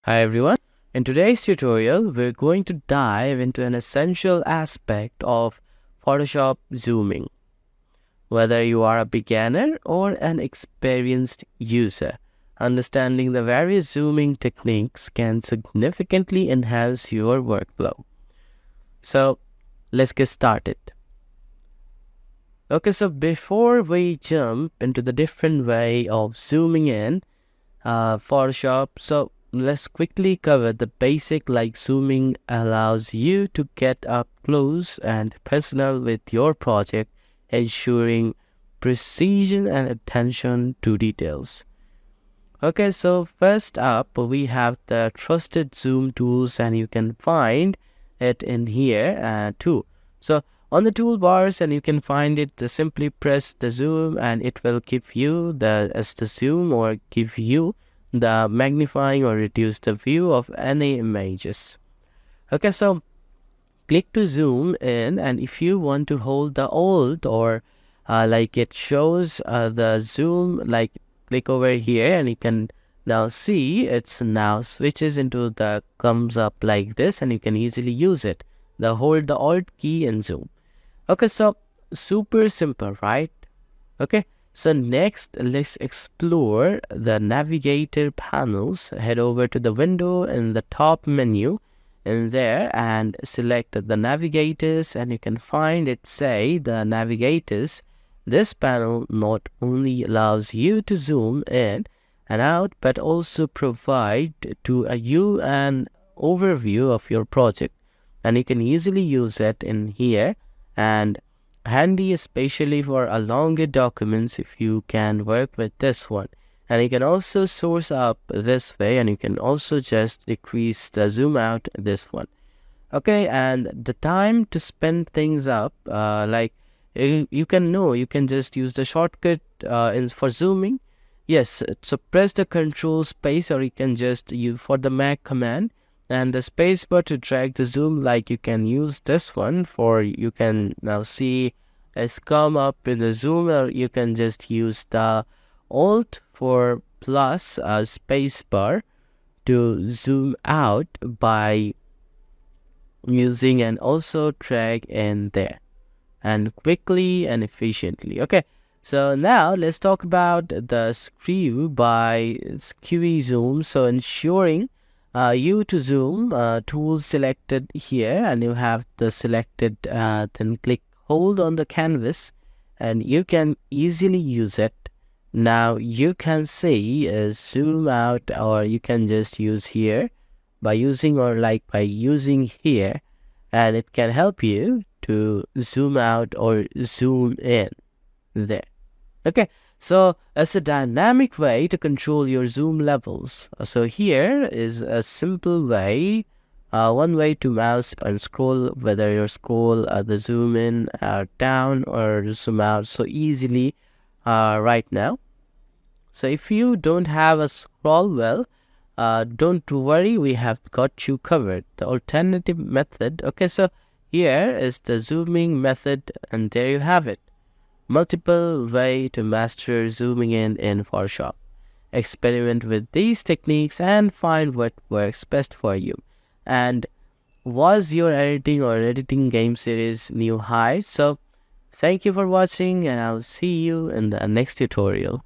Hi everyone. In today's tutorial, we're going to dive into an essential aspect of Photoshop zooming. Whether you are a beginner or an experienced user, understanding the various zooming techniques can significantly enhance your workflow. So let's get started. Okay, so before we jump into the different way of zooming in Photoshop, so let's quickly cover the basic. Like zooming allows you to get up close and personal with your project, ensuring precision and attention to details. Okay, so first up we have the trusted zoom tools, and you can find it in here too. So on the toolbars, and you can find it, simply press the zoom and it will give you the zoom, or give you the magnifying or reduce the view of any images. Okay, so click to zoom in, and if you want to hold the alt, or like it shows the zoom, like click over here and you can now see it's now switches into the comes up like this, and you can easily use it. Hold the alt key and zoom. Okay, so super simple, right? Okay, so next let's explore the navigator panels. Head over to the window in the top menu in there and select the navigators, and you can find it say the navigators. This panel not only allows you to zoom in and out, but also provide to you an overview of your project, and you can easily use it in here, and handy especially for a longer documents if you can work with this one. And you can also source up this way, and you can also just decrease the zoom out this one. Okay, and the time to spend things up, like you can just use the shortcut for zooming. Yes, so press the control space, or you can just use for the Mac command and the space bar to drag the zoom. Like you can use this one for, you can now see it's come up in the zoom, or you can just use the alt for plus space bar to zoom out by using, and also drag in there and quickly and efficiently. Okay, so now let's talk about the skew by skewy zoom. So ensuring you to zoom tools selected here, and you have the selected, then click hold on the canvas and you can easily use it. Now you can see zoom out, or you can just use here by using, or like by using here, and it can help you to zoom out or zoom in there. Okay, so as a dynamic way to control your zoom levels, so here is a simple way, one way to mouse and scroll, whether you scroll the zoom in or down or zoom out so easily right now. So if you don't have a scroll wheel, don't worry, we have got you covered. The alternative method. Okay, so here is the zooming method, and there you have it. Multiple way to master zooming in Photoshop. Experiment with these techniques and find what works best for you. And was your editing game series new heights? So thank you for watching, and I'll see you in the next tutorial.